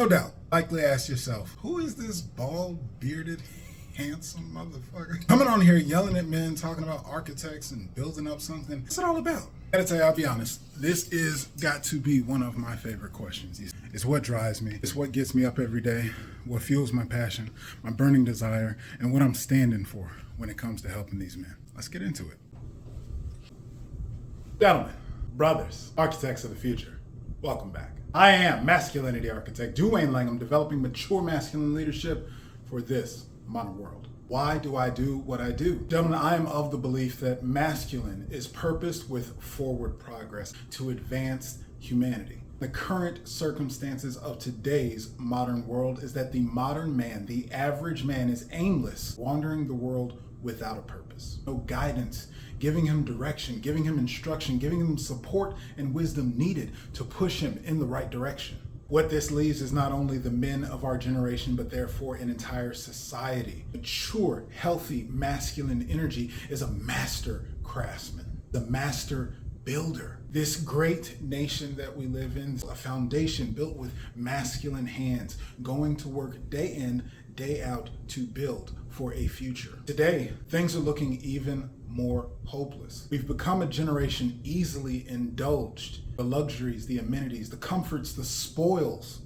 No doubt, likely ask yourself, who is this bald-bearded, handsome motherfucker coming on here yelling at men, talking about architects and building up something? What's it all about? I gotta tell you, I'll be honest, this is got to be one of my favorite questions. It's what drives me. It's what gets me up every day, what fuels my passion, my burning desire, and what I'm standing for when it comes to helping these men. Let's get into it. Gentlemen, brothers, architects of the future, welcome back. I am masculinity architect Duwayne Langham, developing mature masculine leadership for this modern world. Why do I do what I do? Gentlemen, I am of the belief that masculine is purposed with forward progress to advance humanity. The current circumstances of today's modern world is that the modern man, the average man, is aimless, wandering the world without a purpose. No guidance, giving him direction, giving him instruction, giving him support and wisdom needed to push him in the right direction. What this leaves is not only the men of our generation, but therefore an entire society. Mature, healthy, masculine energy is a master craftsman, the master builder. This great nation that we live in, a foundation built with masculine hands, going to work day in, day out to build for a future. Today, things are looking even more hopeless. We've become a generation easily indulged. The luxuries, the amenities, the comforts, the spoils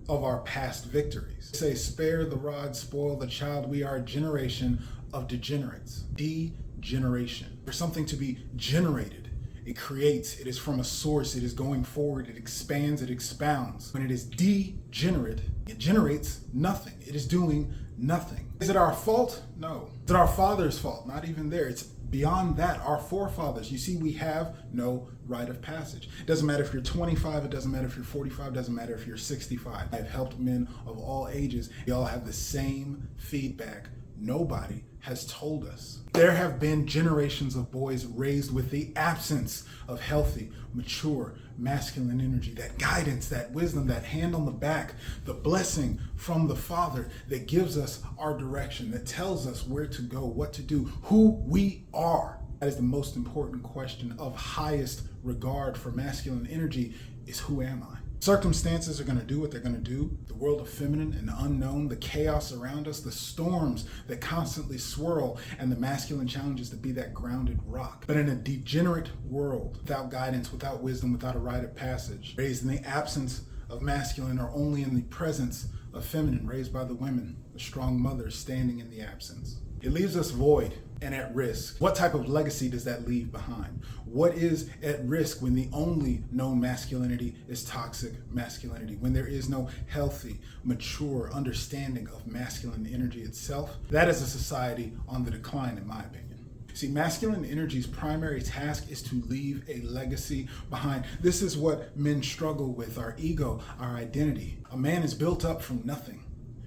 of our past victories. They say, spare the rod, spoil the child. We are a generation of degenerates. Degeneration. For something to be generated, it creates, it is from a source, it is going forward, it expands, it expounds. When it is degenerate, it generates nothing. It is doing nothing. Is it our fault? No. Is it our father's fault? Not even there. It's beyond that, our forefathers. You see, we have no rite of passage. It doesn't matter if you're 25, it doesn't matter if you're 45, it doesn't matter if you're 65. I've helped men of all ages. They all have the same feedback. Nobody has told us. There have been generations of boys raised with the absence of healthy, mature, masculine energy, that guidance, that wisdom, that hand on the back, the blessing from the Father that gives us our direction, that tells us where to go, what to do, who we are. That is the most important question of highest regard for masculine energy is, who am I? Circumstances are going to do what they're going to do. The world of feminine and unknown, the chaos around us, the storms that constantly swirl, and the masculine challenge is to be that grounded rock. But in a degenerate world, without guidance, without wisdom, without a rite of passage, raised in the absence of masculine or only in the presence of feminine, raised by the women, the strong mothers standing in the absence. It leaves us void and at risk. What type of legacy does that leave behind? What is at risk when the only known masculinity is toxic masculinity? When there is no healthy, mature understanding of masculine energy itself? That is a society on the decline, in my opinion. See, masculine energy's primary task is to leave a legacy behind. This is what men struggle with, our ego, our identity. A man is built up from nothing.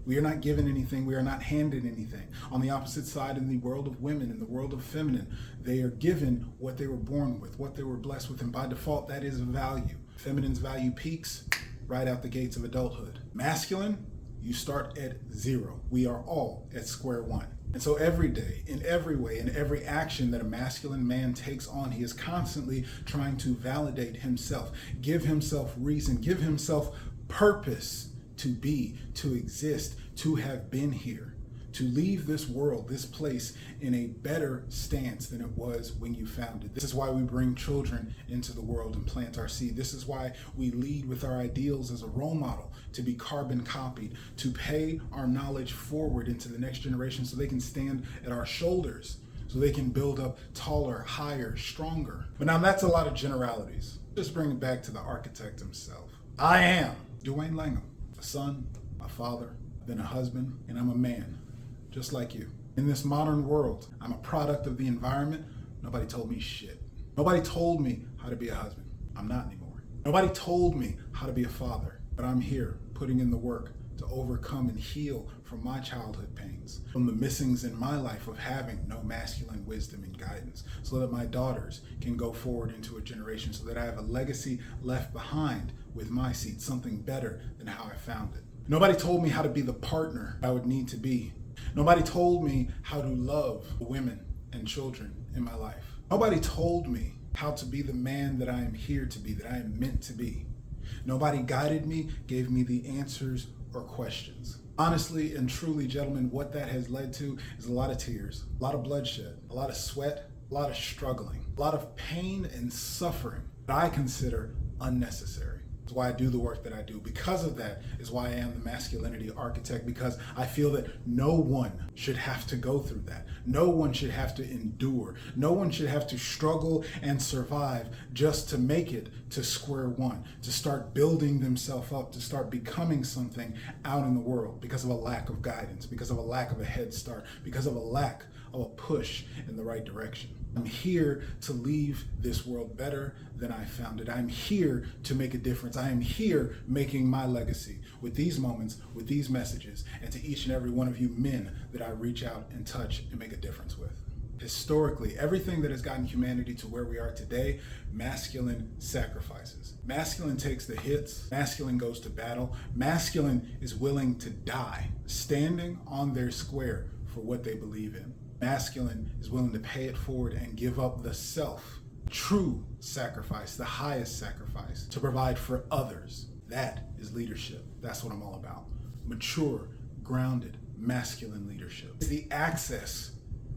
We are not given anything. We are not handed anything. On the opposite side, in the world of women, in the world of feminine, they are given what they were born with, what they were blessed with, and by default, that is value. Feminine's value peaks right out the gates of adulthood. Masculine, you start at zero. We are all at square one. And so every day, in every way, in every action that a masculine man takes on, he is constantly trying to validate himself, give himself reason, give himself purpose to be, to exist, to have been here, to leave this world, this place in a better stance than it was when you found it. This is why we bring children into the world and plant our seed. This is why we lead with our ideals as a role model, to be carbon copied, to pay our knowledge forward into the next generation so they can stand at our shoulders, so they can build up taller, higher, stronger. But now that's a lot of generalities. Just bring it back to the architect himself. I am Duwayne Langham. A son, a father, I've been a husband, and I'm a man, just like you. In this modern world, I'm a product of the environment. Nobody told me shit. Nobody told me how to be a husband. I'm not anymore. Nobody told me how to be a father, but I'm here putting in the work to overcome and heal from my childhood pains, from the missings in my life of having no masculine wisdom and guidance, so that my daughters can go forward into a generation, so that I have a legacy left behind with my seed, something better than how I found it. Nobody told me how to be the partner I would need to be. Nobody told me how to love women and children in my life. Nobody told me how to be the man that I am here to be, that I am meant to be. Nobody guided me, gave me the answers or questions. Honestly and truly, gentlemen, what that has led to is a lot of tears, a lot of bloodshed, a lot of sweat, a lot of struggling, a lot of pain and suffering that I consider unnecessary. That's why I do the work that I do. Because of that is why I am the masculinity architect, because I feel that no one should have to go through that. No one should have to endure. No one should have to struggle and survive just to make it to square one, to start building themselves up, to start becoming something out in the world because of a lack of guidance, because of a lack of a head start, because of a lack of a push in the right direction. I'm here to leave this world better than I found it. I'm here to make a difference. I am here making my legacy with these moments, with these messages, and to each and every one of you men that I reach out and touch and make a difference with. Historically, everything that has gotten humanity to where we are today, masculine sacrifices. Masculine takes the hits, masculine goes to battle, masculine is willing to die, standing on their square for what they believe in. Masculine is willing to pay it forward and give up the self, true sacrifice, the highest sacrifice, to provide for others. That is leadership. That's what I'm all about. Mature, grounded, masculine leadership. It's the access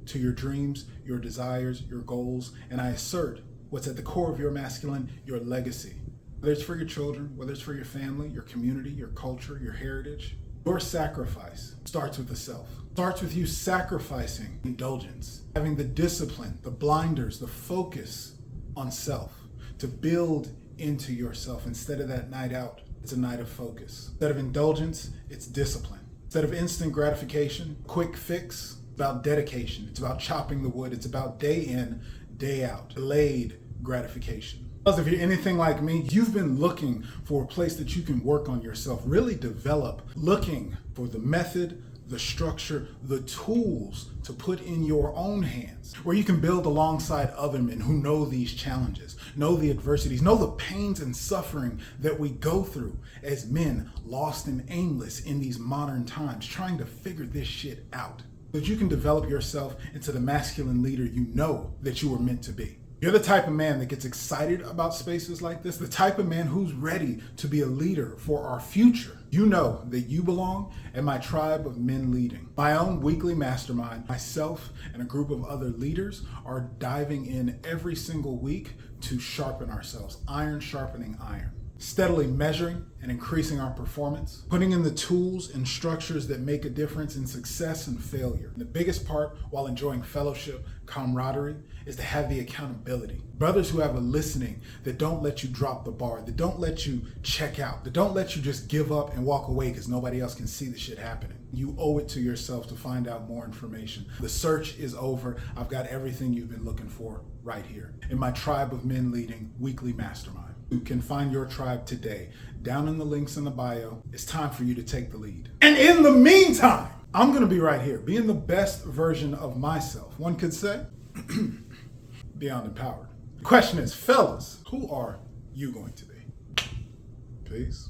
to your dreams, your desires, your goals, and I assert what's at the core of your masculine, your legacy. Whether it's for your children, whether it's for your family, your community, your culture, your heritage, your sacrifice starts with the self. Starts with you sacrificing indulgence, having the discipline, the blinders, the focus on self to build into yourself. Instead of that night out, it's a night of focus. Instead of indulgence, it's discipline. Instead of instant gratification, quick fix, it's about dedication. It's about chopping the wood. It's about day in, day out, delayed gratification. Because if you're anything like me, you've been looking for a place that you can work on yourself, really develop, looking for the method, the structure, the tools to put in your own hands, where you can build alongside other men who know these challenges, know the adversities, know the pains and suffering that we go through as men lost and aimless in these modern times, trying to figure this shit out, so that you can develop yourself into the masculine leader you know that you were meant to be. You're the type of man that gets excited about spaces like this, the type of man who's ready to be a leader for our future. You know that you belong in my tribe of men leading. My own weekly mastermind, myself and a group of other leaders are diving in every single week to sharpen ourselves, iron sharpening iron. Steadily measuring and increasing our performance, putting in the tools and structures that make a difference in success and failure. And the biggest part, while enjoying fellowship, camaraderie, is to have the accountability. Brothers who have a listening that don't let you drop the bar, that don't let you check out, that don't let you just give up and walk away because nobody else can see the shit happening. You owe it to yourself to find out more information. The search is over. I've got everything you've been looking for right here in my tribe of men leading weekly mastermind. You can find your tribe today. Down in the links in the bio, it's time for you to take the lead. And in the meantime, I'm gonna be right here, being the best version of myself. One could say, beyond empowered. The question is, fellas, who are you going to be? Peace.